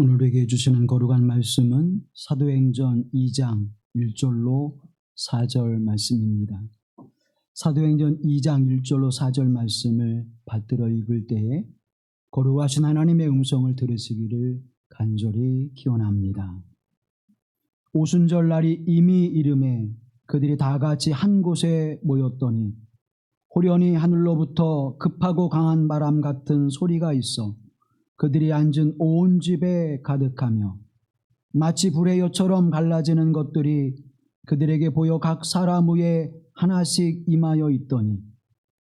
오늘에게 주시는 거룩한 말씀은 사도행전 2장 1절로 4절 말씀입니다. 사도행전 2장 1절로 4절 말씀을 받들어 읽을 때에 거룩하신 하나님의 음성을 들으시기를 간절히 기원합니다. 오순절 날이 이미 이름에 그들이 다 같이 한 곳에 모였더니 호련히 하늘로부터 급하고 강한 바람 같은 소리가 있어 그들이 앉은 온 집에 가득하며 마치 불의 엿처럼 갈라지는 것들이 그들에게 보여 각 사람 위에 하나씩 임하여 있더니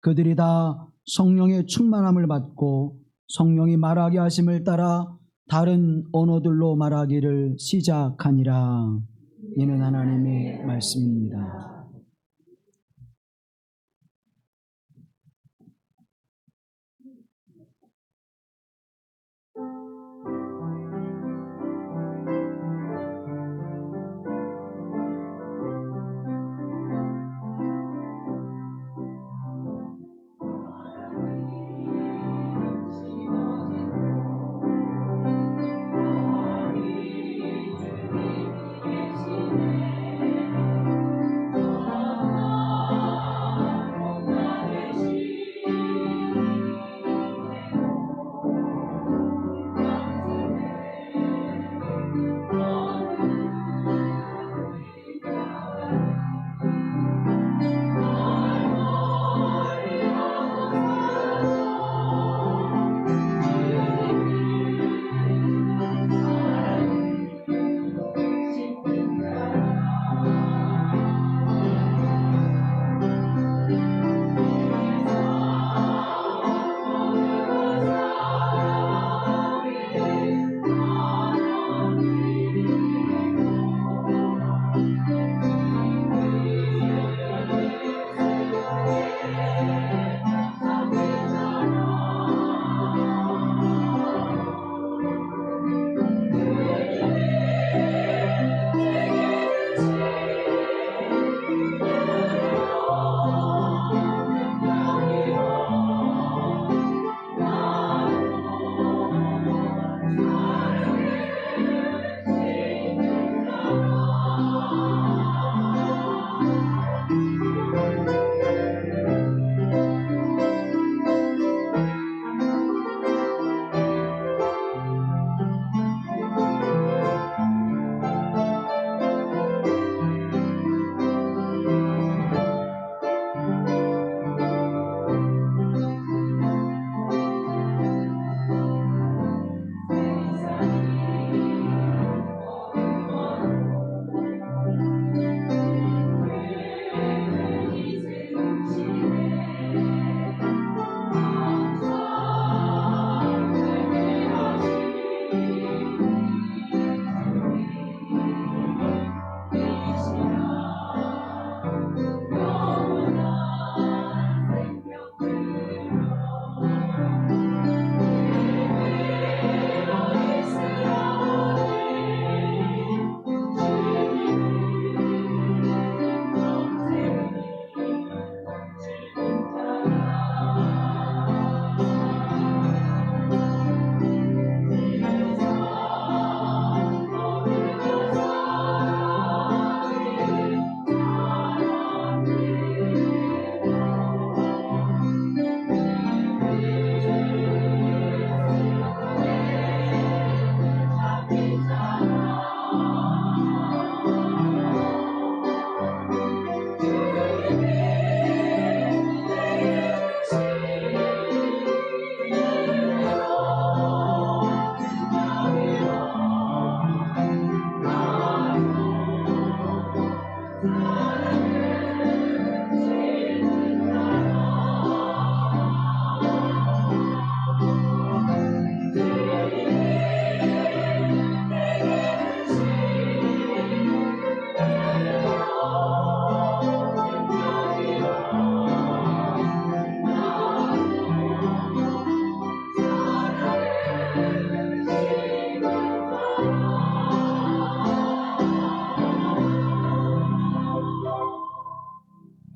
그들이 다 성령의 충만함을 받고 성령이 말하게 하심을 따라 다른 언어들로 말하기를 시작하니라. 이는 하나님의 말씀입니다.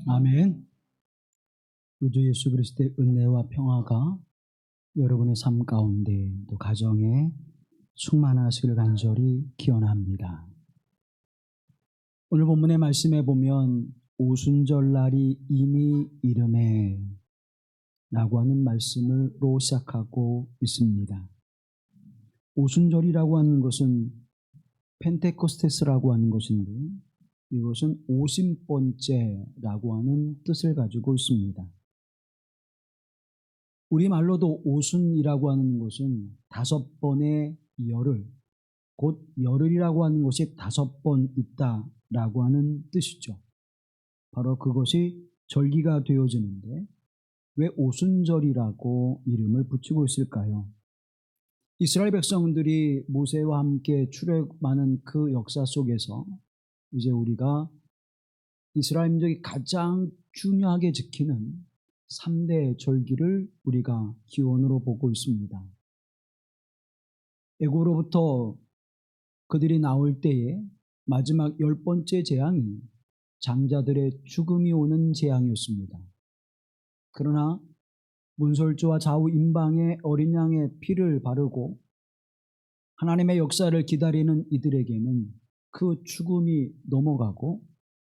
아멘. 우주 예수 그리스도의 은혜와 평화가 여러분의 삶 가운데 또 가정에 충만하시기를 간절히 기원합니다. 오늘 본문의 말씀에 보면 오순절날이 이미 이르매 라고 하는 말씀으로 시작하고 있습니다. 오순절이라고 하는 것은 펜테코스테스라고 하는 것인데 이것은 오심번째라고 하는 뜻을 가지고 있습니다. 우리말로도 오순이라고 하는 것은 5번의 열흘, 곧 열흘이라고 하는 것이 5번 있다라고 하는 뜻이죠. 바로 그것이 절기가 되어지는데 왜 오순절이라고 이름을 붙이고 있을까요? 이스라엘 백성들이 모세와 함께 출애굽하는 그 역사 속에서 이제 우리가 이스라엘 민족이 가장 중요하게 지키는 3대 절기를 우리가 기원으로 보고 있습니다. 애굽으로부터 그들이 나올 때에 마지막 10번째 재앙이 장자들의 죽음이 오는 재앙이었습니다. 그러나 문설주와 좌우 임방에 어린 양의 피를 바르고 하나님의 역사를 기다리는 이들에게는 그 죽음이 넘어가고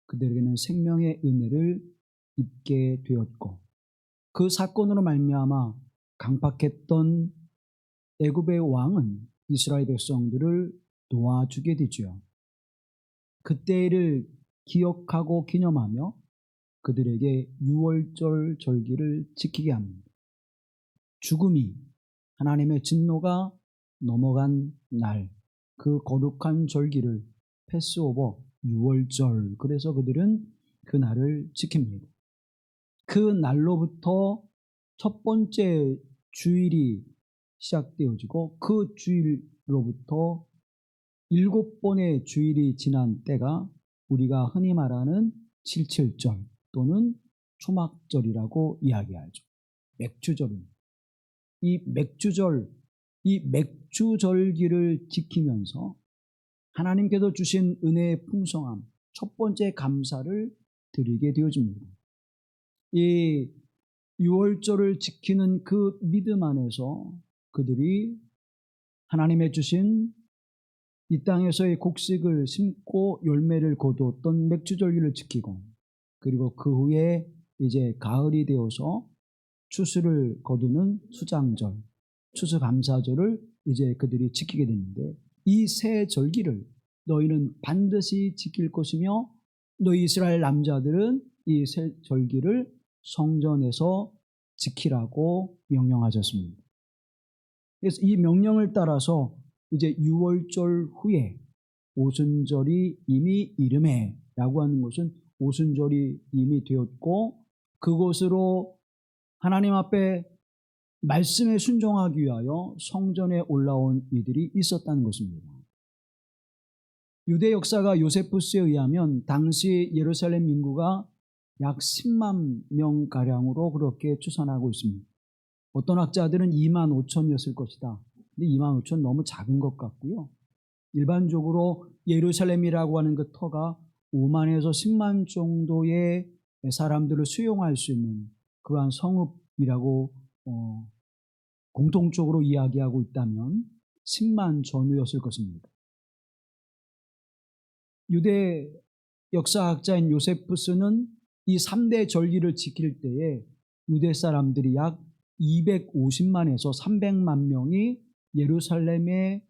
그들에게는 생명의 은혜를 입게 되었고 그 사건으로 말미암아 강팍했던 애굽의 왕은 이스라엘 백성들을 도와주게 되죠. 그때를 기억하고 기념하며 그들에게 유월절 절기를 지키게 합니다. 죽음이 하나님의 진노가 넘어간 날, 그 거룩한 절기를 패스오버 유월절, 그래서 그들은 그 날을 지킵니다. 그 날로부터 첫 번째 주일이 시작되어지고 그 주일로부터 7번의 주일이 지난 때가 우리가 흔히 말하는 칠칠절 또는 초막절이라고 이야기하죠. 맥주절입니다. 이 맥주절기를 지키면서 하나님께서 주신 은혜의 풍성함, 첫 번째 감사를 드리게 되어집니다. 이 유월절을 지키는 그 믿음 안에서 그들이 하나님의 주신 이 땅에서의 곡식을 심고 열매를 거두었던 맥주절기를 지키고 그리고 그 후에 이제 가을이 되어서 추수를 거두는 수장절, 추수감사절을 이제 그들이 지키게 되는데 이 세 절기를 너희는 반드시 지킬 것이며 너희 이스라엘 남자들은 이 세 절기를 성전에서 지키라고 명령하셨습니다. 그래서 이 명령을 따라서 이제 유월절 후에 오순절이 이미 이르매라고 하는 것은 오순절이 이미 되었고 그곳으로 하나님 앞에 말씀에 순종하기 위하여 성전에 올라온 이들이 있었다는 것입니다. 유대 역사가 요세푸스에 의하면 당시 예루살렘 인구가 약 10만 명가량으로 그렇게 추산하고 있습니다. 어떤 학자들은 2만 5천이었을 것이다. 근데 2만 5천 너무 작은 것 같고요. 일반적으로 예루살렘이라고 하는 그 터가 5만에서 10만 정도의 사람들을 수용할 수 있는 그러한 성읍이라고 공통적으로 이야기하고 있다면 10만 전후였을 것입니다. 유대 역사학자인 요세푸스는 이 3대 절기를 지킬 때에 유대 사람들이 약 250만에서 300만 명이 예루살렘에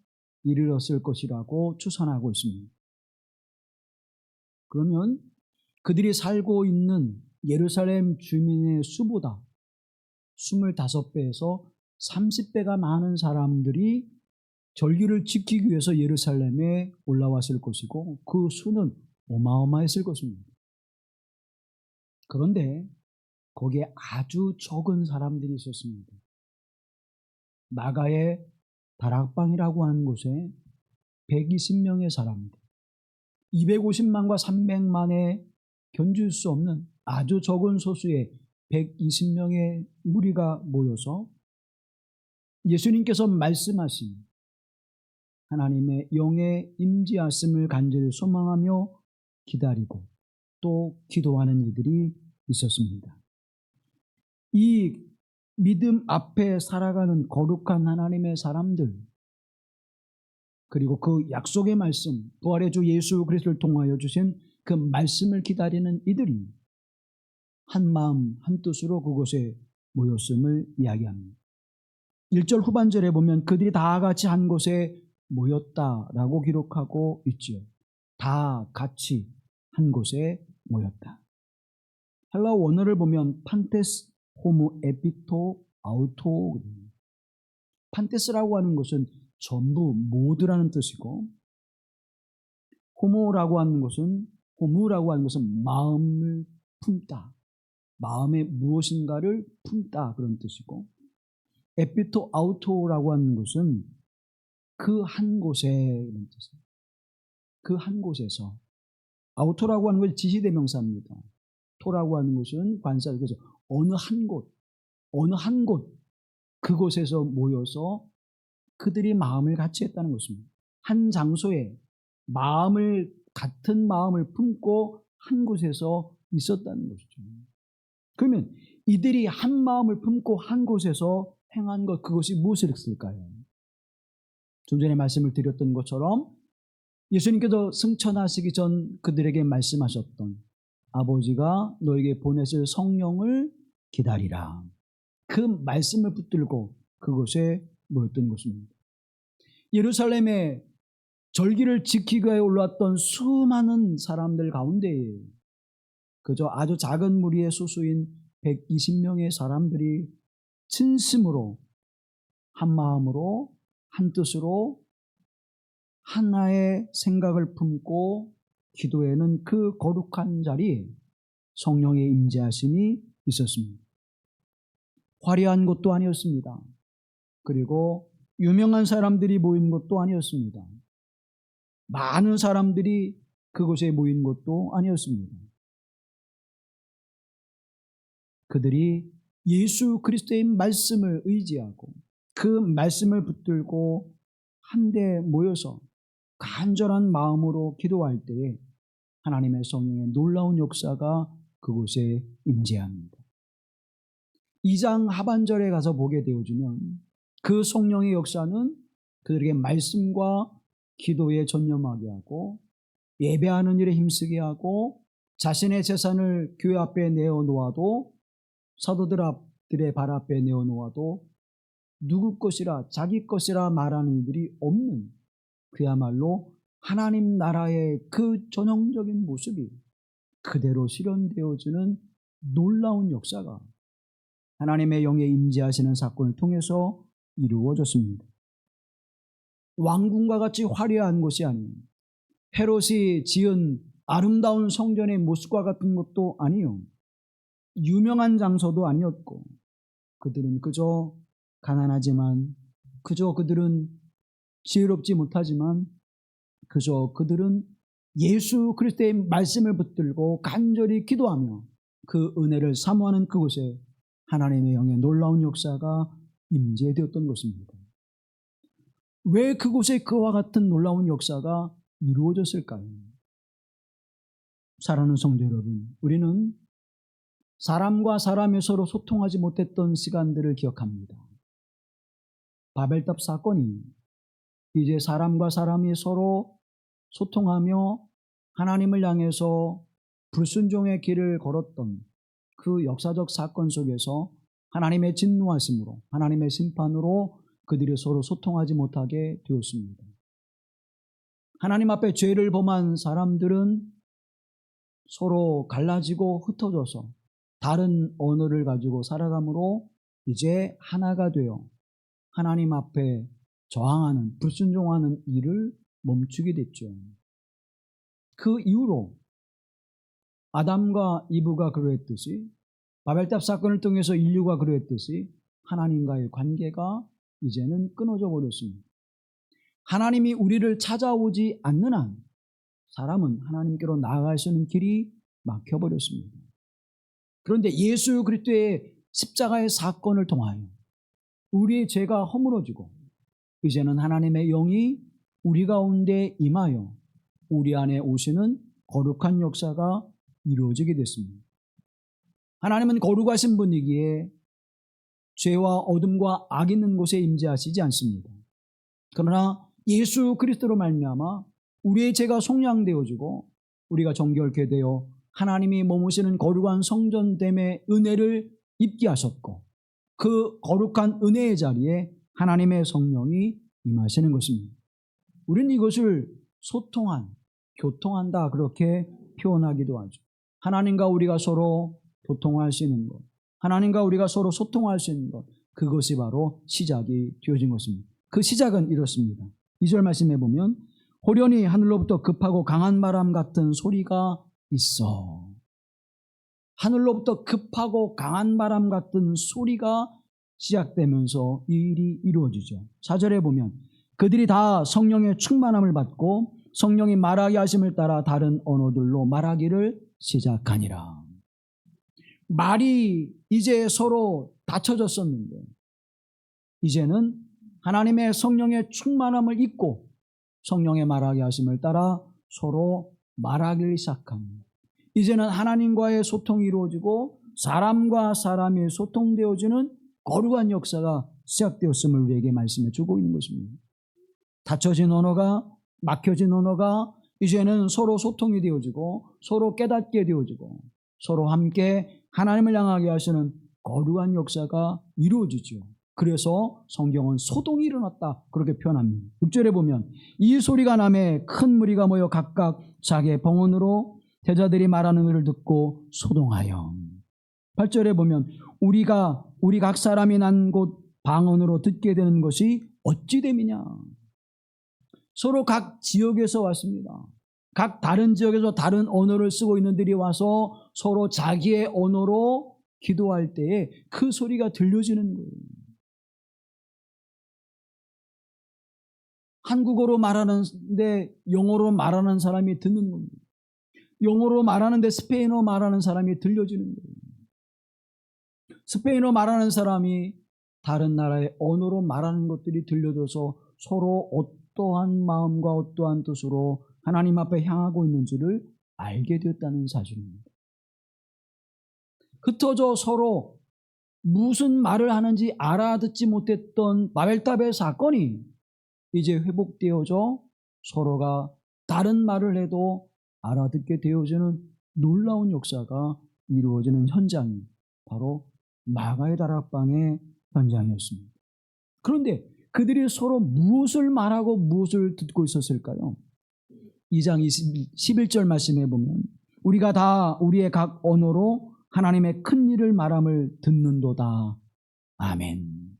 이르렀을 것이라고 추산하고 있습니다. 그러면 그들이 살고 있는 예루살렘 주민의 수보다 25배에서 30배가 많은 사람들이 절기를 지키기 위해서 예루살렘에 올라왔을 것이고 그 수는 어마어마했을 것입니다. 그런데 거기에 아주 적은 사람들이 있었습니다. 마가의 다락방이라고 하는 곳에 120명의 사람들, 250만과 300만에 견줄 수 없는 아주 적은 소수의 120명의 무리가 모여서 예수님께서 말씀하신 하나님의 영의 임재하심을 간절히 소망하며 기다리고 또 기도하는 이들이 있었습니다. 이 믿음 앞에 살아가는 거룩한 하나님의 사람들, 그리고 그 약속의 말씀, 부활의 주 예수 그리스도를 통하여 주신 그 말씀을 기다리는 이들이 한 마음 한 뜻으로 그곳에 모였음을 이야기합니다. 1절 후반절에 보면 그들이 다 같이 한 곳에 모였다라고 기록하고 있지요. 다 같이 한 곳에 모였다. 헬라어 원어를 보면 판테스, 호모, 에피토, 아우토. 판테스라고 하는 것은 전부, 모두라는 뜻이고, 호모라고 하는 것은, 호무라고 하는 것은 마음을 품다. 마음에 무엇인가를 품다. 그런 뜻이고, 에피토, 아우토라고 하는 것은 그 한 곳에, 이런 뜻이에요. 그 한 곳에서. 아우토라고 하는 것은 지시대명사입니다. 토라고 하는 것은 관사, 그래서 어느 한 곳, 그곳에서 모여서 그들이 마음을 같이 했다는 것입니다. 한 장소에 같은 마음을 품고 한 곳에서 있었다는 것이죠. 그러면 이들이 한 마음을 품고 한 곳에서 행한 것, 그것이 무엇이었을까요? 좀 전에 말씀을 드렸던 것처럼 예수님께서 승천하시기 전 그들에게 말씀하셨던 아버지가 너에게 보내실 성령을 기다리라. 그 말씀을 붙들고 그곳에 모였던 것입니다. 예루살렘에 절기를 지키기 위해 올랐던 수많은 사람들 가운데 그저 아주 작은 무리의 소수인 120명의 사람들이 진심으로 한 마음으로 한 뜻으로 하나의 생각을 품고 기도에는 그 거룩한 자리에 성령의 임재하심이 있었습니다. 화려한 곳도 아니었습니다. 그리고 유명한 사람들이 모인 곳도 아니었습니다. 많은 사람들이 그곳에 모인 곳도 아니었습니다. 그들이 예수 그리스도의 말씀을 의지하고 그 말씀을 붙들고 한데 모여서 간절한 마음으로 기도할 때에 하나님의 성령의 놀라운 역사가 그곳에 임재합니다. 2장 하반절에 가서 보게 되어지면 그 성령의 역사는 그들에게 말씀과 기도에 전념하게 하고 예배하는 일에 힘쓰게 하고 자신의 재산을 교회 앞에 내어놓아도 사도들의 발 앞에 내어놓아도 누구 것이라 자기 것이라 말하는 이들이 없는 그야말로 하나님 나라의 그 전형적인 모습이 그대로 실현되어지는 놀라운 역사가 하나님의 영에 임재하시는 사건을 통해서 이루어졌습니다. 왕궁과 같이 화려한 곳이 아니요 헤롯이 지은 아름다운 성전의 모습과 같은 것도 아니요 유명한 장소도 아니었고 그들은 그저 가난하지만 그저 그들은 지혜롭지 못하지만 그저 그들은 예수 그리스도의 말씀을 붙들고 간절히 기도하며 그 은혜를 사모하는 그곳에 하나님의 영의 놀라운 역사가 임재되었던 것입니다. 왜 그곳에 그와 같은 놀라운 역사가 이루어졌을까요? 사랑하는 성도 여러분, 우리는 사람과 사람이 서로 소통하지 못했던 시간들을 기억합니다. 바벨탑 사건이 이제 사람과 사람이 서로 소통하며 하나님을 향해서 불순종의 길을 걸었던 그 역사적 사건 속에서 하나님의 진노하심으로 하나님의 심판으로 그들이 서로 소통하지 못하게 되었습니다. 하나님 앞에 죄를 범한 사람들은 서로 갈라지고 흩어져서 다른 언어를 가지고 살아감으로 이제 하나가 되어 하나님 앞에 저항하는 불순종하는 일을 멈추게 됐죠. 그 이후로 아담과 이브가 그러했듯이 바벨탑 사건을 통해서 인류가 그러했듯이 하나님과의 관계가 이제는 끊어져 버렸습니다. 하나님이 우리를 찾아오지 않는 한 사람은 하나님께로 나아갈 수 있는 길이 막혀버렸습니다. 그런데 예수 그리스도의 십자가의 사건을 통하여 우리의 죄가 허물어지고 이제는 하나님의 영이 우리 가운데 임하여 우리 안에 오시는 거룩한 역사가 이루어지게 됐습니다. 하나님은 거룩하신 분이기에 죄와 어둠과 악 있는 곳에 임재하시지 않습니다. 그러나 예수 그리스도로 말미암아 우리의 죄가 속량되어지고 우리가 정결케 되어 하나님이 머무시는 거룩한 성전됨의 은혜를 입게 하셨고 그 거룩한 은혜의 자리에 하나님의 성령이 임하시는 것입니다. 우리는 이것을 교통한다 그렇게 표현하기도 하죠. 하나님과 우리가 서로 교통할 수 있는 것, 하나님과 우리가 서로 소통할 수 있는 것, 그것이 바로 시작이 되어진 것입니다. 그 시작은 이렇습니다. 2절 말씀해 보면 호련히 하늘로부터 급하고 강한 바람 같은 소리가 있어. 하늘로부터 급하고 강한 바람 같은 소리가 시작되면서 이 일이 이루어지죠. 4절에 보면 그들이 다 성령의 충만함을 받고 성령이 말하게 하심을 따라 다른 언어들로 말하기를 시작하니라. 말이 이제 서로 닫혀졌었는데 이제는 하나님의 성령의 충만함을 입고 성령의 말하게 하심을 따라 서로 말하기 시작합니다. 이제는 하나님과의 소통이 이루어지고 사람과 사람이 소통되어지는 거룩한 역사가 시작되었음을 우리에게 말씀해 주고 있는 것입니다. 닫혀진 언어가, 막혀진 언어가 이제는 서로 소통이 되어지고 서로 깨닫게 되어지고 서로 함께 하나님을 향하게 하시는 거룩한 역사가 이루어지죠. 그래서 성경은 소동이 일어났다 그렇게 표현합니다. 6절에 보면 이 소리가 나매 큰 무리가 모여 각각 자기의 방언으로 제자들이 말하는 것을 듣고 소동하여. 8절에 보면 우리 각 사람이 난 곳 방언으로 듣게 되는 것이 어찌 됨이냐. 서로 각 지역에서 왔습니다. 각 다른 지역에서 다른 언어를 쓰고 있는 들이 와서 서로 자기의 언어로 기도할 때에 그 소리가 들려지는 거예요. 한국어로 말하는데 영어로 말하는 사람이 듣는 겁니다. 영어로 말하는데 스페인어 말하는 사람이 들려지는 거예요. 스페인어 말하는 사람이 다른 나라의 언어로 말하는 것들이 들려져서 서로 어떠한 마음과 어떠한 뜻으로 하나님 앞에 향하고 있는지를 알게 되었다는 사실입니다. 흩어져 서로 무슨 말을 하는지 알아듣지 못했던 바벨탑의 사건이 이제 회복되어져 서로가 다른 말을 해도 알아듣게 되어지는 놀라운 역사가 이루어지는 현장이 바로 마가의 다락방의 현장이었습니다. 그런데 그들이 서로 무엇을 말하고 무엇을 듣고 있었을까요? 2장 11절 말씀해 보면 우리가 다 우리의 각 언어로 하나님의 큰 일을 말함을 듣는도다. 아멘.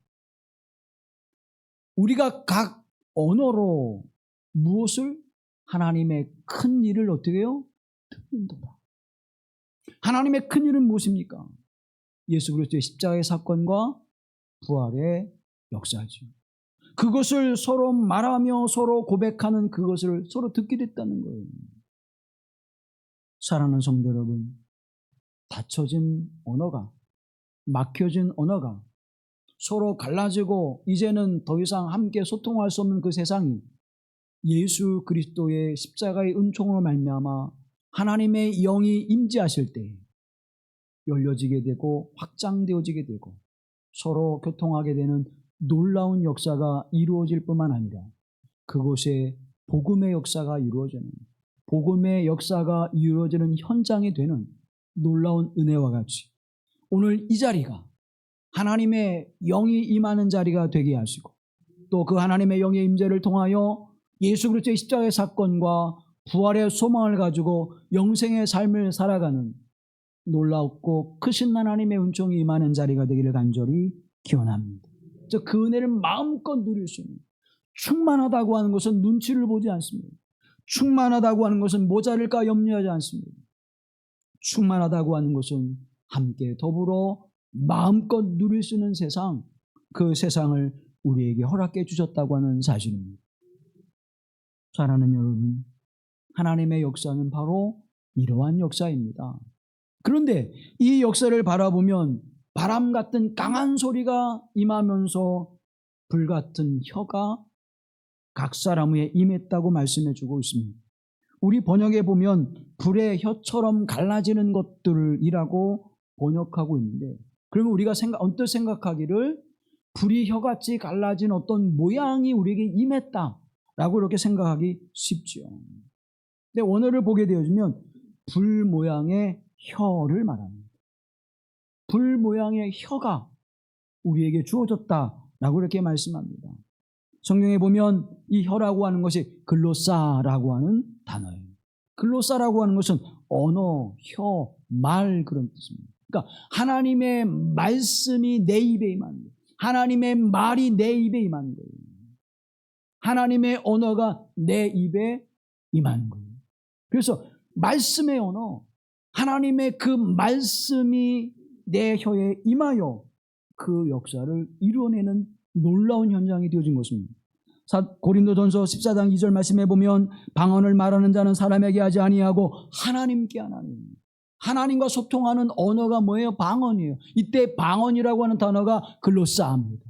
우리가 각 언어로 무엇을? 하나님의 큰 일을 어떻게 해요? 듣는도다. 하나님의 큰 일은 무엇입니까? 예수 그리스도의 십자가의 사건과 부활의 역사죠. 그것을 서로 말하며 서로 고백하는 그것을 서로 듣게 됐다는 거예요. 사랑하는 성도 여러분, 닫혀진 언어가, 막혀진 언어가 서로 갈라지고 이제는 더 이상 함께 소통할 수 없는 그 세상이 예수 그리스도의 십자가의 은총으로 말미암아 하나님의 영이 임재하실 때 열려지게 되고 확장되어지게 되고 서로 교통하게 되는 놀라운 역사가 이루어질 뿐만 아니라 그곳에 복음의 역사가 이루어지는, 복음의 역사가 이루어지는 현장이 되는 놀라운 은혜와 같이 오늘 이 자리가 하나님의 영이 임하는 자리가 되게 하시고 또 그 하나님의 영의 임재를 통하여 예수 그리스도의 십자가의 사건과 부활의 소망을 가지고 영생의 삶을 살아가는 놀랍고 크신 하나님의 은총이 임하는 자리가 되기를 간절히 기원합니다. 그 은혜를 마음껏 누릴 수 있는, 충만하다고 하는 것은 눈치를 보지 않습니다. 충만하다고 하는 것은 모자랄까 염려하지 않습니다. 충만하다고 하는 것은 함께 더불어 마음껏 누릴 수 있는 세상, 그 세상을 우리에게 허락해 주셨다고 하는 사실입니다. 사랑하는 여러분, 하나님의 역사는 바로 이러한 역사입니다. 그런데 이 역사를 바라보면 바람 같은 강한 소리가 임하면서 불 같은 혀가 각 사람 위에 임했다고 말씀해 주고 있습니다. 우리 번역에 보면 불의 혀처럼 갈라지는 것들이라고 번역하고 있는데 그러면 우리가 언뜻 생각하기를 불이 혀같이 갈라진 어떤 모양이 우리에게 임했다, 라고 이렇게 생각하기 쉽죠. 근데 원어를 보게 되어지면 불 모양의 혀를 말합니다. 불 모양의 혀가 우리에게 주어졌다라고 이렇게 말씀합니다. 성경에 보면 이 혀라고 하는 것이 글로사라고 하는 단어예요. 글로사라고 하는 것은 언어, 혀, 말 그런 뜻입니다. 그러니까 하나님의 말씀이 내 입에 임하는 거예요. 하나님의 말이 내 입에 임하는 거예요. 하나님의 언어가 내 입에 임하는 거예요. 그래서 말씀의 언어, 하나님의 그 말씀이 내 혀에 임하여 그 역사를 이루어내는 놀라운 현장이 되어진 것입니다. 고린도전서 14장 2절 말씀해 보면 방언을 말하는 자는 사람에게 하지 아니하고 하나님께 하나님. 하나님과 소통하는 언어가 뭐예요? 방언이에요. 이때 방언이라고 하는 단어가 글로사입니다.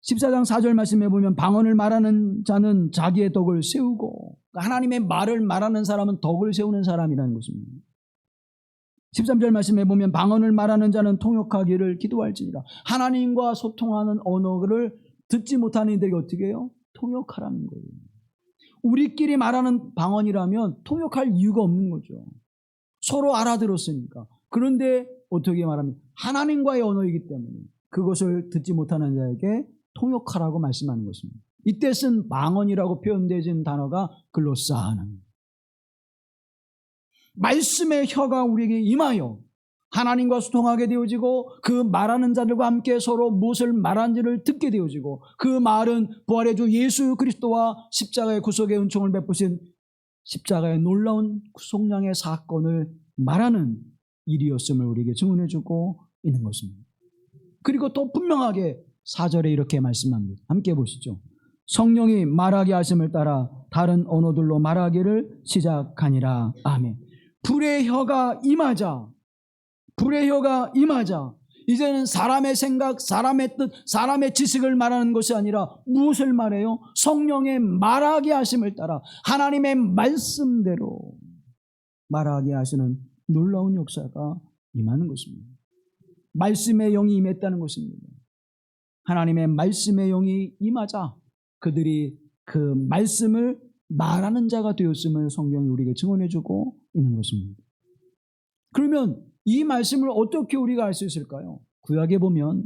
14장 4절 말씀해 보면 방언을 말하는 자는 자기의 덕을 세우고, 하나님의 말을 말하는 사람은 덕을 세우는 사람이라는 것입니다. 13절 말씀해 보면 방언을 말하는 자는 통역하기를 기도할지니라. 하나님과 소통하는 언어를 듣지 못하는 이들에게 어떻게 해요? 통역하라는 거예요. 우리끼리 말하는 방언이라면 통역할 이유가 없는 거죠. 서로 알아들었으니까. 그런데 어떻게 말하면 하나님과의 언어이기 때문에 그것을 듣지 못하는 자에게 통역하라고 말씀하는 것입니다. 이때 쓴 방언이라고 표현되어진 단어가 글로사하는, 말씀의 혀가 우리에게 임하여 하나님과 소통하게 되어지고 그 말하는 자들과 함께 서로 무엇을 말하는지를 듣게 되어지고, 그 말은 부활의 주 예수 그리스도와 십자가의 구속의 은총을 베푸신 십자가의 놀라운 구속량의 사건을 말하는 일이었음을 우리에게 증언해주고 있는 것입니다. 그리고 또 분명하게 4절에 이렇게 말씀합니다. 함께 보시죠. 성령이 말하게 하심을 따라 다른 언어들로 말하기를 시작하니라. 아멘. 불의 혀가 임하자, 불의 혀가 임하자, 이제는 사람의 생각, 사람의 뜻, 사람의 지식을 말하는 것이 아니라 무엇을 말해요? 성령의 말하게 하심을 따라 하나님의 말씀대로 말하게 하시는 놀라운 역사가 임하는 것입니다. 말씀의 영이 임했다는 것입니다. 하나님의 말씀의 영이 임하자 그들이 그 말씀을 말하는 자가 되었음을 성경이 우리에게 증언해주고 있는 것입니다. 그러면 이 말씀을 어떻게 우리가 알 수 있을까요? 구약에 보면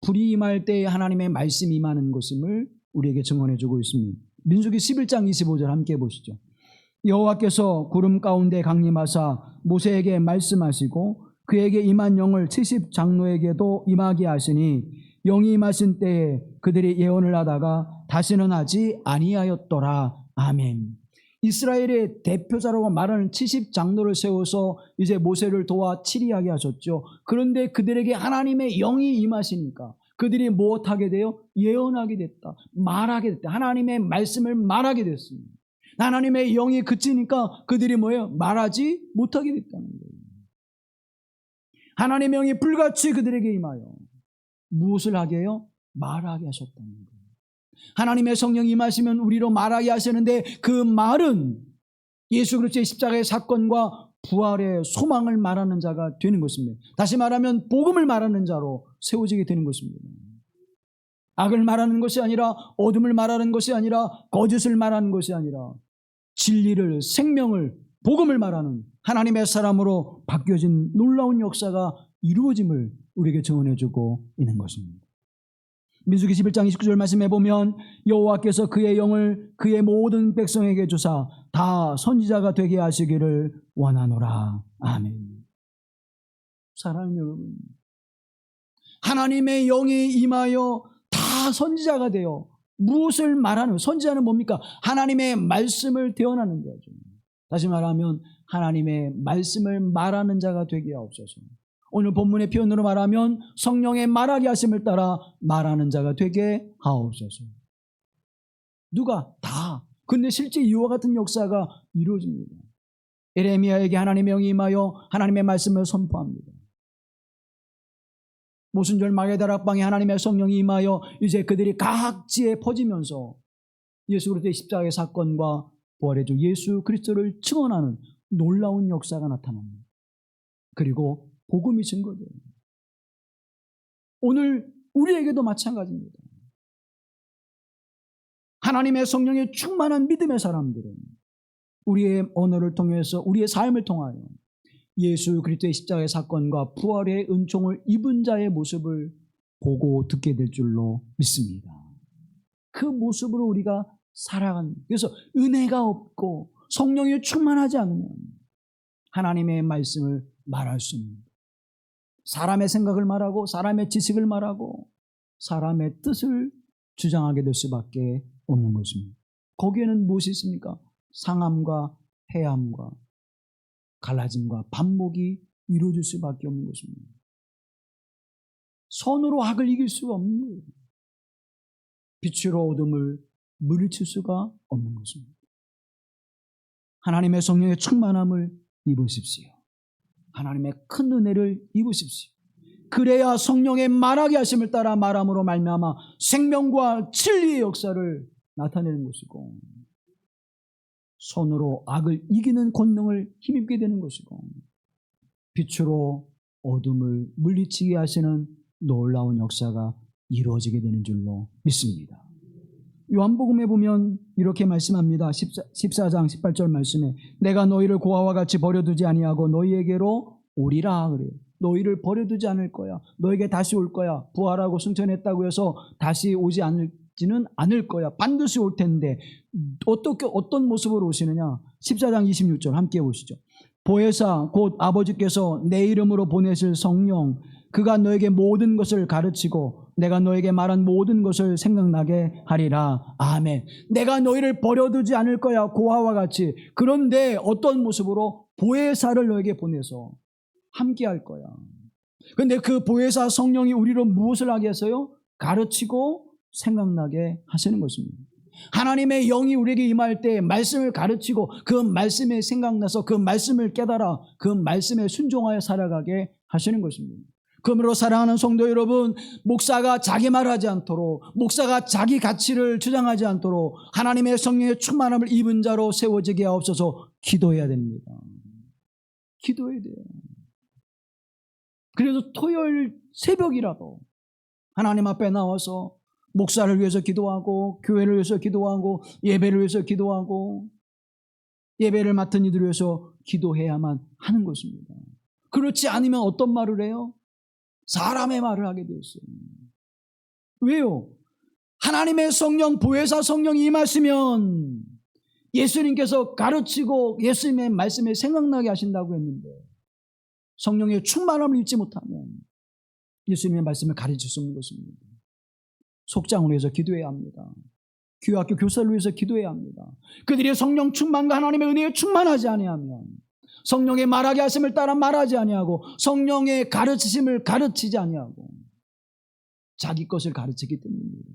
불이 임할 때에 하나님의 말씀이 임하는 것임을 우리에게 증언해주고 있습니다. 민수기 11장 25절 함께 보시죠. 여호와께서 구름 가운데 강림하사 모세에게 말씀하시고 그에게 임한 영을 70장로에게도 임하게 하시니 영이 임하신 때에 그들이 예언을 하다가 다시는 하지 아니하였더라. 아멘. 이스라엘의 대표자라고 말하는 70장로를 세워서 이제 모세를 도와 치리하게 하셨죠. 그런데 그들에게 하나님의 영이 임하시니까 그들이 무엇하게 돼요? 예언하게 됐다. 말하게 됐다. 하나님의 말씀을 말하게 됐습니다. 하나님의 영이 그치니까 그들이 뭐예요? 말하지 못하게 됐다는 거예요. 하나님의 영이 불같이 그들에게 임하여 무엇을 하게 해요? 말하게 하셨다는 거예요. 하나님의 성령이 임하시면 우리로 말하게 하시는데 그 말은 예수 그리스도의 십자가의 사건과 부활의 소망을 말하는 자가 되는 것입니다. 다시 말하면 복음을 말하는 자로 세워지게 되는 것입니다. 악을 말하는 것이 아니라, 어둠을 말하는 것이 아니라, 거짓을 말하는 것이 아니라 진리를, 생명을, 복음을 말하는 하나님의 사람으로 바뀌어진 놀라운 역사가 이루어짐을 우리에게 증언해주고 있는 것입니다. 민수기 11장 29절 말씀해 보면 여호와께서 그의 영을 그의 모든 백성에게 주사 다 선지자가 되게 하시기를 원하노라. 아멘. 사랑하는 여러분, 하나님의 영이 임하여 다 선지자가 되어 무엇을 말하는, 선지자는 뭡니까? 하나님의 말씀을 대언하는 자죠. 다시 말하면 하나님의 말씀을 말하는 자가 되게 하옵소서. 오늘 본문의 표현으로 말하면 성령의 말하게 하심을 따라 말하는 자가 되게 하옵소서. 누가? 다. 근데 실제 이와 같은 역사가 이루어집니다. 에레미야에게 하나님의 영이 임하여 하나님의 말씀을 선포합니다. 모순절 마게다락방에 하나님의 성령이 임하여 이제 그들이 각지에 퍼지면서 예수 그리스도의 십자가의 사건과 부활의 주 예수 그리스도를 증언하는 놀라운 역사가 나타납니다. 그리고 복음이 증거돼요. 오늘 우리에게도 마찬가지입니다. 하나님의 성령에 충만한 믿음의 사람들은 우리의 언어를 통해서, 우리의 삶을 통하여 예수 그리스도의 십자가의 사건과 부활의 은총을 입은 자의 모습을 보고 듣게 될 줄로 믿습니다. 그 모습으로 우리가 살아가는, 그래서 은혜가 없고 성령이 충만하지 않으면 하나님의 말씀을 말할 수 없는, 사람의 생각을 말하고 사람의 지식을 말하고 사람의 뜻을 주장하게 될 수밖에 없는 것입니다. 거기에는 무엇이 있습니까? 상함과 해함과 갈라짐과 반목이 이루어질 수밖에 없는 것입니다. 선으로 악을 이길 수가 없는 거예요. 빛으로 어둠을 물리칠 수가 없는 것입니다. 하나님의 성령의 충만함을 입으십시오. 하나님의 큰 은혜를 입으십시오. 그래야 성령의 말하게 하심을 따라 말함으로 말미암아 생명과 진리의 역사를 나타내는 것이고, 손으로 악을 이기는 권능을 힘입게 되는 것이고, 빛으로 어둠을 물리치게 하시는 놀라운 역사가 이루어지게 되는 줄로 믿습니다. 요한복음에 보면 이렇게 말씀합니다. 14장 18절 말씀에 내가 너희를 고아와 같이 버려두지 아니하고 너희에게로 오리라 그래요. 너희를 버려두지 않을 거야. 너에게 다시 올 거야. 부활하고 승천했다고 해서 다시 오지 않지는 않을 거야. 반드시 올 텐데 어떤 모습으로 오시느냐? 14장 26절 함께 보시죠. 보혜사 곧 아버지께서 내 이름으로 보내실 성령, 그가 너에게 모든 것을 가르치고 내가 너에게 말한 모든 것을 생각나게 하리라. 아멘. 내가 너희를 버려두지 않을 거야. 고아와 같이. 그런데 어떤 모습으로? 보혜사를 너에게 보내서 함께 할 거야. 그런데 그 보혜사 성령이 우리로 무엇을 하게 했어요? 가르치고 생각나게 하시는 것입니다. 하나님의 영이 우리에게 임할 때 말씀을 가르치고 그 말씀에 생각나서 그 말씀을 깨달아 그 말씀에 순종하여 살아가게 하시는 것입니다. 그러므로 사랑하는 성도 여러분, 목사가 자기 말하지 않도록, 목사가 자기 가치를 주장하지 않도록 하나님의 성령의 충만함을 입은 자로 세워지게 하옵소서. 기도해야 됩니다. 기도해야 돼요. 그래서 토요일 새벽이라도 하나님 앞에 나와서 목사를 위해서 기도하고 교회를 위해서 기도하고 예배를 위해서 기도하고 예배를 맡은 이들을 위해서 기도해야만 하는 것입니다. 그렇지 않으면 어떤 말을 해요? 사람의 말을 하게 되었어요. 왜요? 하나님의 성령, 보혜사 성령이 임하시면 예수님께서 가르치고 예수님의 말씀에 생각나게 하신다고 했는데 성령의 충만함을 입지 못하면 예수님의 말씀을 가르칠 수 없는 것입니다. 속장을 위해서 기도해야 합니다. 교학교 교사를 위해서 기도해야 합니다. 그들이 성령 충만과 하나님의 은혜에 충만하지 아니하면 성령의 말하게 하심을 따라 말하지 아니하고 성령의 가르치심을 가르치지 아니하고 자기 것을 가르치기 때문입니다.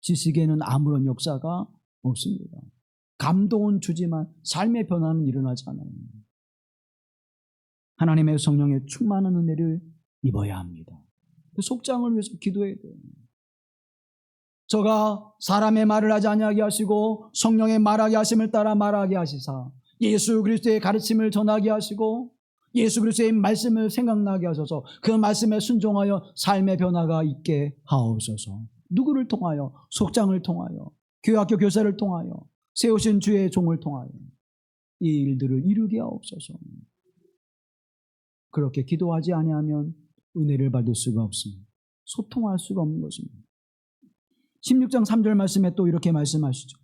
지식에는 아무런 역사가 없습니다. 감동은 주지만 삶의 변화는 일어나지 않아요. 하나님의 성령의 충만한 은혜를 입어야 합니다. 속장을 위해서 기도해야 돼요. 저가 사람의 말을 하지 아니하게 하시고 성령의 말하게 하심을 따라 말하게 하시사 예수 그리스도의 가르침을 전하게 하시고 예수 그리스도의 말씀을 생각나게 하셔서 그 말씀에 순종하여 삶의 변화가 있게 하옵소서. 누구를 통하여? 속장을 통하여, 교학교 교사를 통하여, 세우신 주의 종을 통하여 이 일들을 이루게 하옵소서. 그렇게 기도하지 아니하면 은혜를 받을 수가 없습니다. 소통할 수가 없는 것입니다. 16장 3절 말씀에 또 이렇게 말씀하시죠.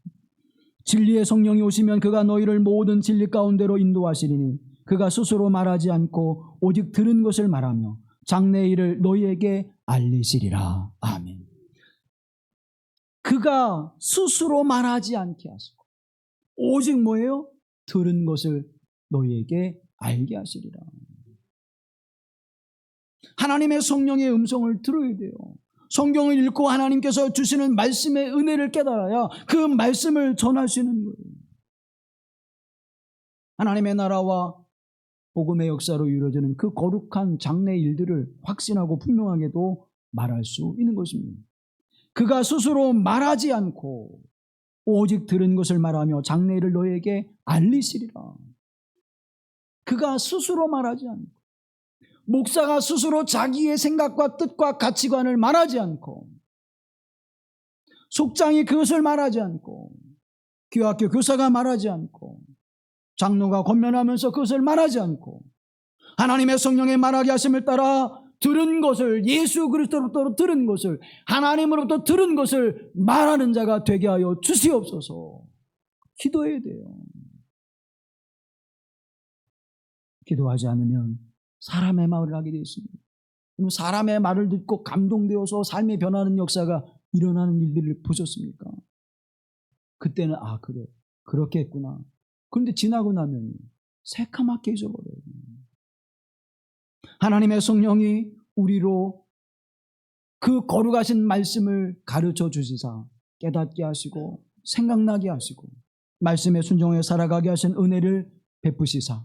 진리의 성령이 오시면 그가 너희를 모든 진리 가운데로 인도하시리니 그가 스스로 말하지 않고 오직 들은 것을 말하며 장래의 일을 너희에게 알리시리라. 아멘. 그가 스스로 말하지 않게 하시고 오직 뭐예요? 들은 것을 너희에게 알게 하시리라. 하나님의 성령의 음성을 들어야 돼요. 성경을 읽고 하나님께서 주시는 말씀의 은혜를 깨달아야 그 말씀을 전할 수 있는 거예요. 하나님의 나라와 복음의 역사로 이루어지는 그 거룩한 장래 일들을 확신하고 분명하게도 말할 수 있는 것입니다. 그가 스스로 말하지 않고 오직 들은 것을 말하며 장래 일을 너에게 알리시리라. 그가 스스로 말하지 않고 목사가 스스로 자기의 생각과 뜻과 가치관을 말하지 않고 속장이 그것을 말하지 않고, 교학교 교사가 말하지 않고, 장로가 권면하면서 그것을 말하지 않고, 하나님의 성령의 말하게 하심을 따라 들은 것을, 예수 그리스도로부터 들은 것을, 하나님으로부터 들은 것을 말하는 자가 되게 하여 주시옵소서. 기도해야 돼요. 기도하지 않으면 사람의 말을 하게 되어 있습니다. 사람의 말을 듣고 감동되어서 삶이 변하는 역사가 일어나는 일들을 보셨습니까? 그때는 그래, 그렇게 했구나. 그런데 지나고 나면 새카맣게 잊어버려요. 하나님의 성령이 우리로 그 거룩하신 말씀을 가르쳐 주시사 깨닫게 하시고 생각나게 하시고 말씀에 순종해 살아가게 하신 은혜를 베푸시사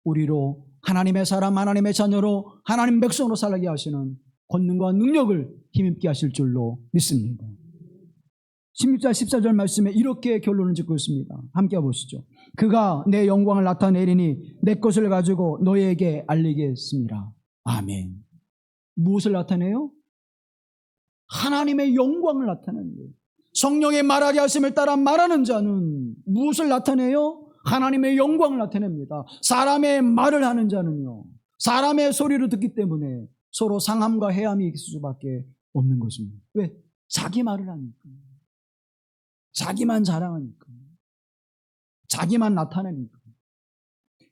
우리로 하나님의 사람, 하나님의 자녀로 하나님 백성으로 살게 하시는 권능과 능력을 힘입게 하실 줄로 믿습니다. 16절 14절 말씀에 이렇게 결론을 짓고 있습니다. 함께 보시죠. 그가 내 영광을 나타내리니 내 것을 가지고 너희에게 알리겠습니다. 아멘. 무엇을 나타내요? 하나님의 영광을 나타내는 거예요. 성령의 말하게 하심을 따라 말하는 자는 무엇을 나타내요? 하나님의 영광을 나타냅니다. 사람의 말을 하는 자는요, 사람의 소리를 듣기 때문에 서로 상함과 해함이 있을 수밖에 없는 것입니다. 왜? 자기 말을 하니까. 자기만 자랑하니까. 자기만 나타내니까.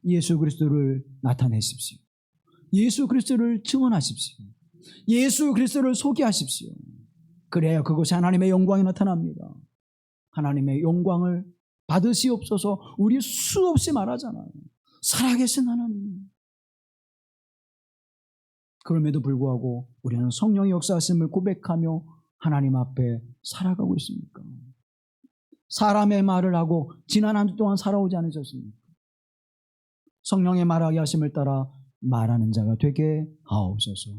예수 그리스도를 나타내십시오. 예수 그리스도를 증언하십시오. 예수 그리스도를 소개하십시오. 그래야 그것이 하나님의 영광이 나타납니다. 하나님의 영광을 받으시옵소서. 우리 수없이 말하잖아요. 살아계신 하나님. 그럼에도 불구하고 우리는 성령의 역사하심을 고백하며 하나님 앞에 살아가고 있습니까? 사람의 말을 하고 지난 한 주 동안 살아오지 않으셨습니까? 성령의 말하게 하심을 따라 말하는 자가 되게 하옵소서.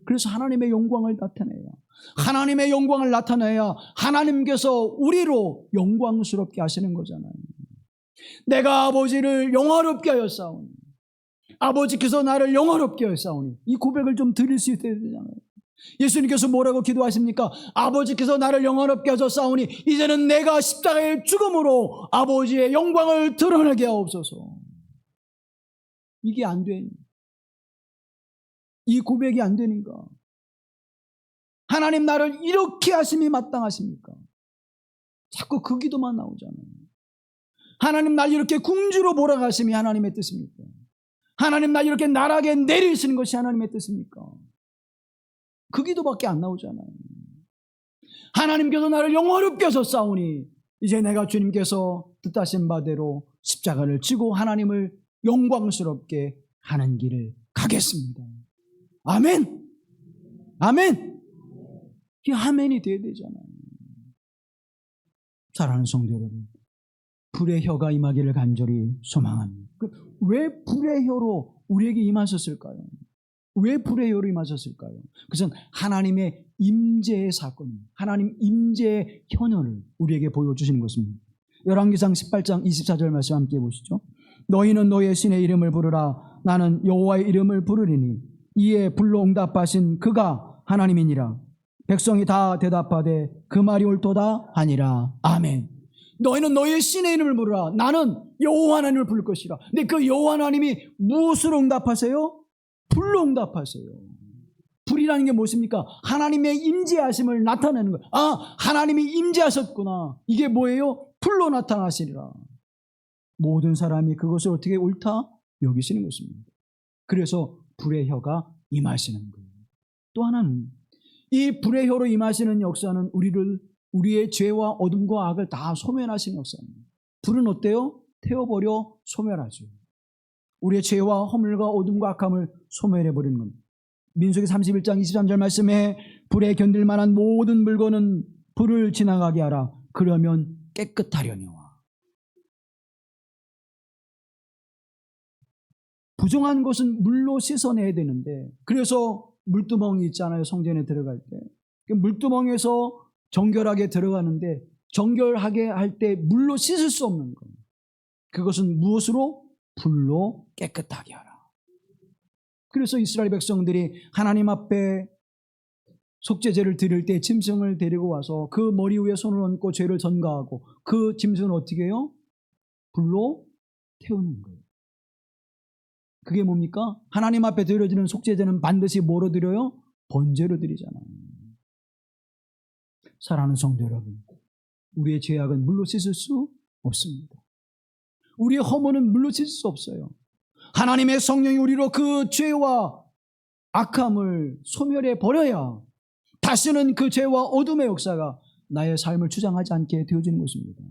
그래서 하나님의 영광을 나타내야, 하나님의 영광을 나타내야 하나님께서 우리로 영광스럽게 하시는 거잖아요. 내가 아버지를 영화롭게 하였사오니, 아버지께서 나를 영화롭게 하였사오니, 이 고백을 좀 드릴 수 있어야 되잖아요. 예수님께서 뭐라고 기도하십니까? 아버지께서 나를 영화롭게 하셨사오니 이제는 내가 십자가의 죽음으로 아버지의 영광을 드러내게 하옵소서. 이게 안 되니, 이 고백이 안 되는가? 하나님 나를 이렇게 하심이 마땅하십니까? 자꾸 그 기도만 나오잖아요. 하나님 날 이렇게 궁주로 몰아가심이 하나님의 뜻입니까? 하나님 날 이렇게 나락에 내리시는 것이 하나님의 뜻입니까? 그 기도밖에 안 나오잖아요. 하나님께서 나를 영화롭게 하셨사오니 이제 내가 주님께서 뜻하신 바대로 십자가를 지고 하나님을 영광스럽게 하는 길을 가겠습니다. 아멘. 아멘. 이 아멘이 돼야 되잖아요. 사랑하는 성도 여러분, 불의 혀가 임하기를 간절히 소망합니다. 왜 불의 혀로 우리에게 임하셨을까요? 왜 불의 혀로 임하셨을까요? 그것은 하나님의 임재의 사건입니다. 하나님 임재의 현현을 우리에게 보여주시는 것입니다. 열왕기상 18장 24절 말씀 함께 보시죠. 너희는 너희의 신의 이름을 부르라. 나는 여호와의 이름을 부르리니 이에 불로 응답하신 그가 하나님이니라. 백성이 다 대답하되 그 말이 옳도다 하니라. 아멘. 너희는 너희의 신의 이름을 부르라. 나는 여호와 하나님을 부를 것이라. 근데 그 여호와 하나님이 무엇으로 응답하세요? 불로 응답하세요. 불이라는 게 무엇입니까? 하나님의 임재하심을 나타내는 거예요. 하나님이 임재하셨구나. 이게 뭐예요? 불로 나타나시리라. 모든 사람이 그것을 어떻게 옳다 여기시는 것입니다. 그래서 불의 혀가 임하시는 거예요. 또 하나는 이 불의 혀로 임하시는 역사는 우리의 죄와 어둠과 악을 다 소멸하시는 역사입니다. 불은 어때요? 태워버려 소멸하죠. 우리의 죄와 허물과 어둠과 악함을 소멸해버리는 겁니다. 민수기 31장 23절 말씀에 불에 견딜 만한 모든 물건은 불을 지나가게 하라. 그러면 깨끗하려니와. 부정한 것은 물로 씻어내야 되는데, 그래서 물두멍이 있잖아요. 성전에 들어갈 때 그 물두멍에서 정결하게 들어가는데 정결하게 할 때 물로 씻을 수 없는 거예요. 그것은 무엇으로? 불로 깨끗하게 하라. 그래서 이스라엘 백성들이 하나님 앞에 속죄제를 드릴 때 짐승을 데리고 와서 그 머리 위에 손을 얹고 죄를 전가하고 그 짐승을 어떻게 해요? 불로 태우는 거예요. 그게 뭡니까? 하나님 앞에 드려지는 속죄제는 반드시 뭐로 드려요? 번제로 드리잖아요. 사랑하는 성도 여러분, 우리의 죄악은 물로 씻을 수 없습니다. 우리의 허물은 물로 씻을 수 없어요. 하나님의 성령이 우리로 그 죄와 악함을 소멸해 버려야 다시는 그 죄와 어둠의 역사가 나의 삶을 주장하지 않게 되어지는 것입니다.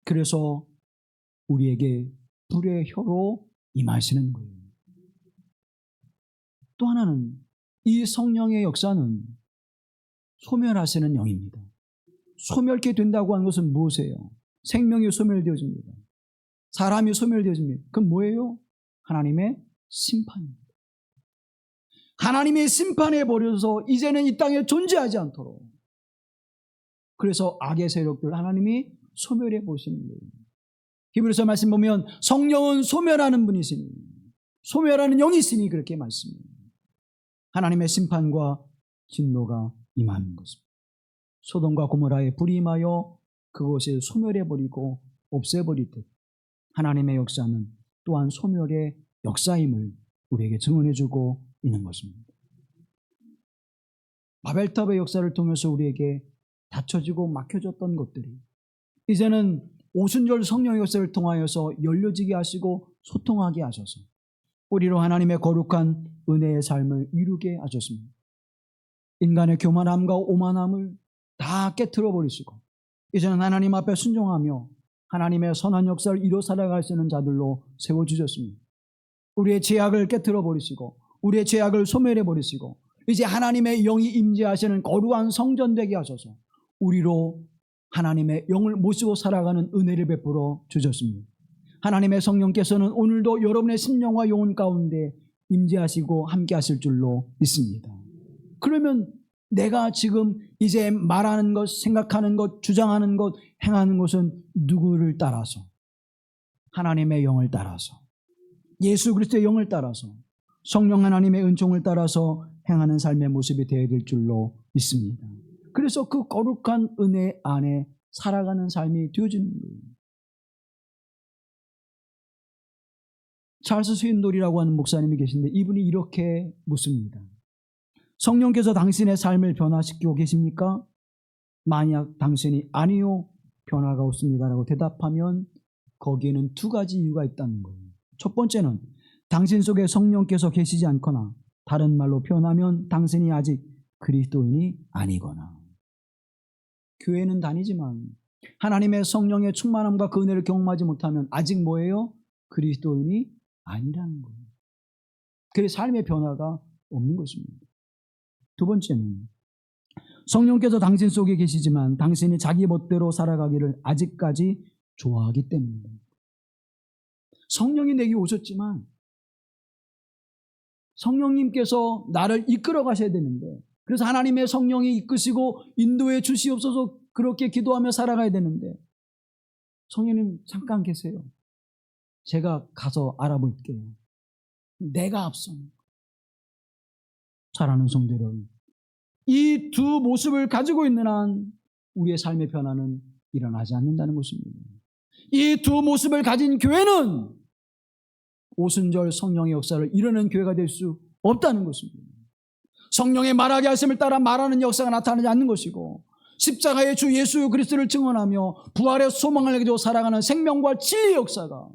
그래서 우리에게 불의 혀로 임하시는 거예요. 또 하나는 이 성령의 역사는 소멸하시는 영입니다. 소멸케 된다고 하는 것은 무엇이에요? 생명이 소멸되어집니다. 사람이 소멸되어집니다. 그건 뭐예요? 하나님의 심판입니다. 하나님의 심판에 버려서 이제는 이 땅에 존재하지 않도록, 그래서 악의 세력들 하나님이 소멸해 보시는 거예요. 히브리서 말씀 보면 성령은 소멸하는 분이시니, 소멸하는 영이시니 그렇게 말씀해요. 하나님의 심판과 진노가 임하는 것입니다. 소돔과 고모라에 불이 임하여 그것을 소멸해버리고 없애버릴 듯 하나님의 역사는 또한 소멸의 역사임을 우리에게 증언해주고 있는 것입니다. 바벨탑의 역사를 통해서 우리에게 닫혀지고 막혀졌던 것들이 이제는 오순절 성령의 역사를 통하여서 열려지게 하시고 소통하게 하셔서 우리로 하나님의 거룩한 은혜의 삶을 이루게 하셨습니다. 인간의 교만함과 오만함을 다 깨트려 버리시고 이제는 하나님 앞에 순종하며 하나님의 선한 역사를 이뤄 살아갈 수 있는 자들로 세워주셨습니다. 우리의 죄악을 깨트려 버리시고 우리의 죄악을 소멸해 버리시고 이제 하나님의 영이 임재하시는 거룩한 성전 되게 하셔서 우리로 하나님의 영을 모시고 살아가는 은혜를 베풀어 주셨습니다. 하나님의 성령께서는 오늘도 여러분의 심령과 영혼 가운데 임재하시고 함께 하실 줄로 믿습니다. 그러면 내가 지금 이제 말하는 것, 생각하는 것, 주장하는 것, 행하는 것은 누구를 따라서? 하나님의 영을 따라서, 예수 그리스도의 영을 따라서, 성령 하나님의 은총을 따라서 행하는 삶의 모습이 되어야 될 줄로 믿습니다. 그래서 그 거룩한 은혜 안에 살아가는 삶이 되어지는 거예요. 찰스 스윈돌이라고 하는 목사님이 계신데 이분이 이렇게 묻습니다. 성령께서 당신의 삶을 변화시키고 계십니까? 만약 당신이 아니요, 변화가 없습니다라고 대답하면 거기에는 두 가지 이유가 있다는 거예요. 첫 번째는 당신 속에 성령께서 계시지 않거나 다른 말로 표현하면 당신이 아직 그리스도인이 아니거나, 교회는 다니지만 하나님의 성령의 충만함과 그 은혜를 경험하지 못하면 아직 뭐예요? 그리스도인이 아니라는 거예요. 그래서 삶의 변화가 없는 것입니다. 두 번째는 성령께서 당신 속에 계시지만 당신이 자기 멋대로 살아가기를 아직까지 좋아하기 때문입니다. 성령이 내게 오셨지만 성령님께서 나를 이끌어 가셔야 되는데, 그래서 하나님의 성령이 이끄시고 인도해 주시옵소서 그렇게 기도하며 살아가야 되는데, 성령님 잠깐 계세요. 제가 가서 알아볼게요. 내가 앞서. 사랑하는 성도 여러분, 이 두 모습을 가지고 있는 한 우리의 삶의 변화는 일어나지 않는다는 것입니다. 이 두 모습을 가진 교회는 오순절 성령의 역사를 이루는 교회가 될 수 없다는 것입니다. 성령의 말하게 하심을 따라 말하는 역사가 나타나지 않는 것이고, 십자가의 주 예수 그리스도를 증언하며 부활의 소망을 가지고 살아가는 생명과 진리의 역사가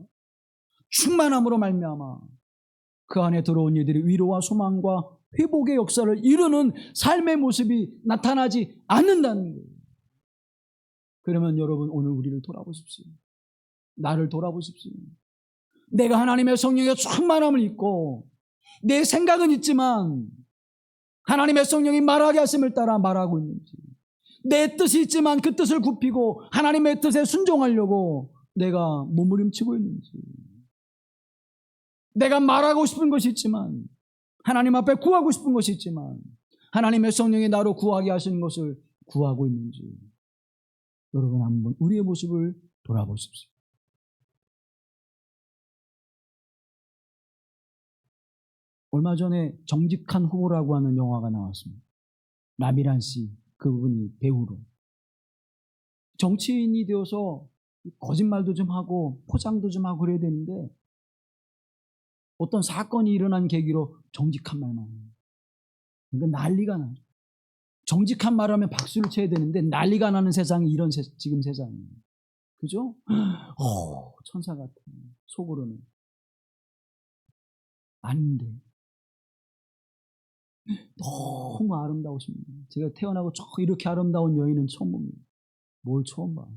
충만함으로 말미암아 그 안에 들어온 이들이 위로와 소망과 회복의 역사를 이루는 삶의 모습이 나타나지 않는다는 거예요. 그러면 여러분 오늘 우리를 돌아보십시오. 나를 돌아보십시오. 내가 하나님의 성령의 충만함을 입고 내 생각은 있지만 하나님의 성령이 말하게 하심을 따라 말하고 있는지, 내 뜻이 있지만 그 뜻을 굽히고 하나님의 뜻에 순종하려고 내가 몸부림치고 있는지, 내가 말하고 싶은 것이 있지만 하나님 앞에 구하고 싶은 것이 있지만 하나님의 성령이 나로 구하게 하시는 것을 구하고 있는지, 여러분 한번 우리의 모습을 돌아보십시오. 얼마 전에 정직한 후보라고 하는 영화가 나왔습니다. 라미란 씨, 그분이 배우로. 정치인이 되어서 거짓말도 좀 하고 포장도 좀 하고 그래야 되는데 어떤 사건이 일어난 계기로 정직한 말만 해요. 그러니까 난리가 나요. 정직한 말하면 박수를 쳐야 되는데 난리가 나는 세상이 이런 지금 세상이에요. 그죠? 천사 같아요. 속으로는. 아닌데. 너무 아름다우십니다. 제가 태어나고 이렇게 아름다운 여인은 처음 봅니다. 뭘 처음 봐요.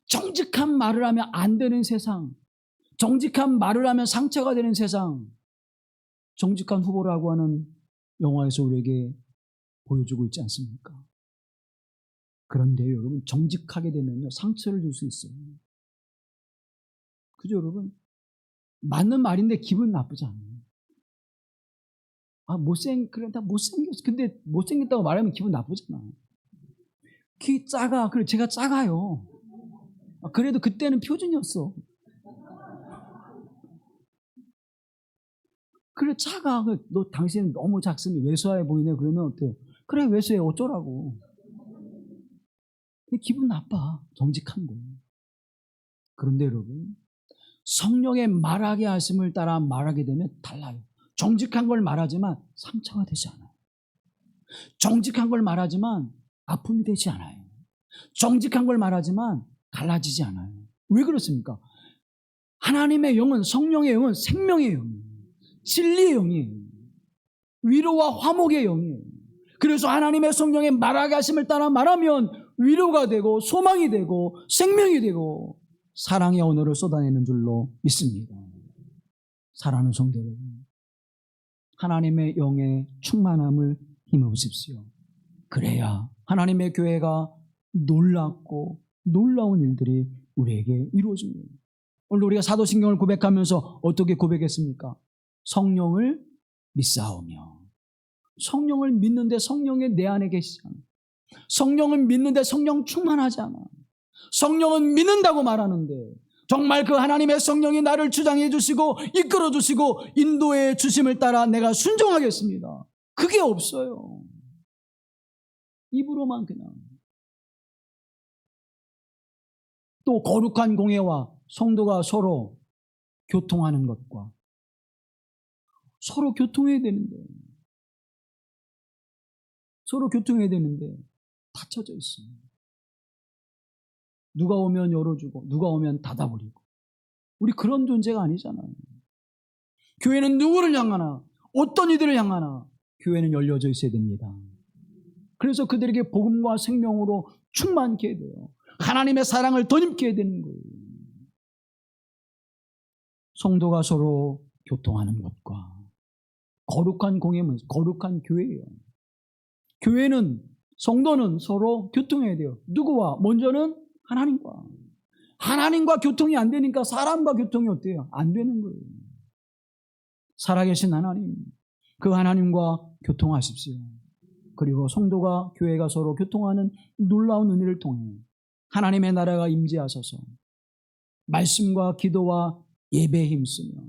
정직한 말을 하면 안 되는 세상, 정직한 말을 하면 상처가 되는 세상, 정직한 후보라고 하는 영화에서 우리에게 보여주고 있지 않습니까? 그런데 여러분, 정직하게 되면요 상처를 줄 수 있어요. 그죠 여러분? 맞는 말인데 기분 나쁘지 않아요. 그래, 다 못생겼어. 근데 못생겼다고 말하면 기분 나쁘잖아. 키 작아. 그래, 제가 작아요. 그래도 그때는 표준이었어. 그래, 작아. 너 당신 너무 작으니 왜소해 보이네. 그러면 어때? 그래, 왜소해. 어쩌라고. 기분 나빠. 정직한데. 그런데 여러분, 성령의 말하게 하심을 따라 말하게 되면 달라요. 정직한 걸 말하지만 상처가 되지 않아요. 정직한 걸 말하지만 아픔이 되지 않아요. 정직한 걸 말하지만 갈라지지 않아요. 왜 그렇습니까? 하나님의 영은, 성령의 영은 생명의 영이에요. 진리의 영이에요. 위로와 화목의 영이에요. 그래서 하나님의 성령의 말하게 하심을 따라 말하면 위로가 되고 소망이 되고 생명이 되고 사랑의 언어를 쏟아내는 줄로 믿습니다. 사랑하는 성도 여러분, 하나님의 영의 충만함을 힘입으십시오. 그래야 하나님의 교회가 놀랍고 놀라운 일들이 우리에게 이루어집니다. 오늘 우리가 사도신경을 고백하면서 어떻게 고백했습니까? 성령을 믿사오며. 성령을 믿는데 성령이 내 안에 계시지 않아. 성령을 믿는데 성령 충만하지 않아. 성령은 믿는다고 말하는데 정말 그 하나님의 성령이 나를 주장해 주시고 이끌어 주시고 인도해 주심을 따라 내가 순종하겠습니다. 그게 없어요. 입으로만 그냥. 또 거룩한 공예와 성도가 서로 교통하는 것과 서로 교통해야 되는데 닫혀져 있습니다. 누가 오면 열어주고 누가 오면 닫아버리고 우리 그런 존재가 아니잖아요. 교회는 누구를 향하나 어떤 이들을 향하나 교회는 열려져 있어야 됩니다. 그래서 그들에게 복음과 생명으로 충만케 돼요. 하나님의 사랑을 덧입게 해야 되는 거예요. 성도가 서로 교통하는 것과 거룩한 공예는 거룩한 교회예요. 교회는 성도는 서로 교통해야 돼요. 누구와? 먼저는 하나님과 교통이 안 되니까 사람과 교통이 어때요? 안 되는 거예요. 살아계신 하나님, 그 하나님과 교통하십시오. 그리고 성도가 교회가 서로 교통하는 놀라운 은혜를 통해 하나님의 나라가 임재하소서. 말씀과 기도와 예배에 힘쓰며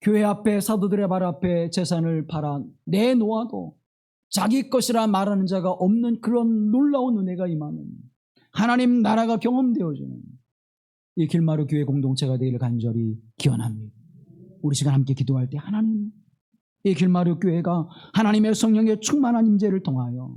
교회 앞에 사도들의 발 앞에 재산을 팔아 내놓아도 자기 것이라 말하는 자가 없는 그런 놀라운 은혜가 임하는 하나님 나라가 경험되어지는 이 길마루 교회 공동체가 되기를 간절히 기원합니다. 우리 시간 함께 기도할 때 하나님, 이 길마루 교회가 하나님의 성령의 충만한 임재를 통하여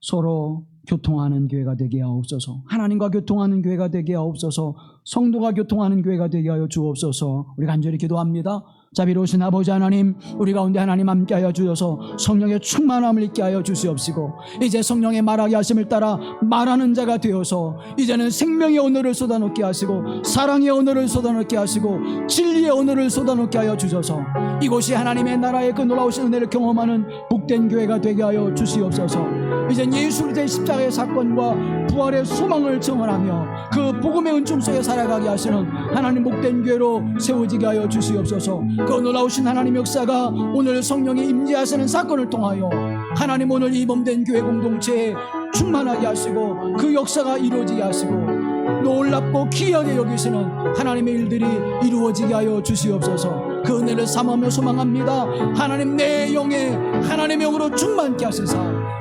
서로 교통하는 교회가 되게 하옵소서. 하나님과 교통하는 교회가 되게 하옵소서. 성도가 교통하는 교회가 되게 하여 주옵소서. 우리 간절히 기도합니다. 자비로우신 아버지 하나님, 우리 가운데 하나님 함께하여 주셔서 성령의 충만함을 있게 하여 주시옵시고 이제 성령의 말하게 하심을 따라 말하는 자가 되어서 이제는 생명의 언어를 쏟아놓게 하시고 사랑의 언어를 쏟아놓게 하시고 진리의 언어를 쏟아놓게 하여 주셔서 이곳이 하나님의 나라의 그 놀라우신 은혜를 경험하는 복된 교회가 되게 하여 주시옵소서. 이젠 예수 그리스도의 십자가의 사건과 부활의 소망을 증언하며 그 복음의 은총 속에 살아가게 하시는 하나님 복된 교회로 세워지게 하여 주시옵소서. 그 놀라우신 하나님 역사가 오늘 성령이 임재하시는 사건을 통하여 하나님 오늘 이 몸된 교회 공동체에 충만하게 하시고 그 역사가 이루어지게 하시고 놀랍고 귀하게 여기시는 하나님의 일들이 이루어지게 하여 주시옵소서. 그 은혜를 삼으며 소망합니다. 하나님, 내 영에 하나님의 영으로 충만케 하시사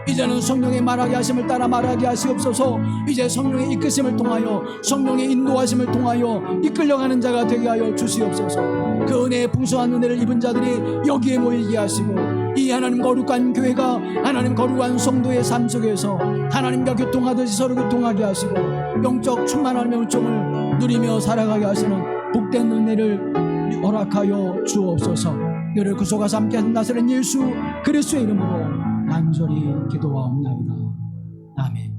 이제는 성령의 말하게 하심을 따라 말하게 하시옵소서. 이제 성령의 이끄심을 통하여, 성령의 인도하심을 통하여 이끌려가는 자가 되게 하여 주시옵소서. 그 은혜의 풍성한 은혜를 입은 자들이 여기에 모이게 하시고, 이 하나님 거룩한 교회가 하나님 거룩한 성도의 삶 속에서 하나님과 교통하듯이 서로 교통하게 하시고 영적 충만함의 은총을 누리며 살아가게 하시는 복된 은혜를 허락하여 주옵소서. 너를 구속하사 함께 하신 나사렛 예수 그리스도의 이름으로 간절히 기도하옵나이다. 아멘.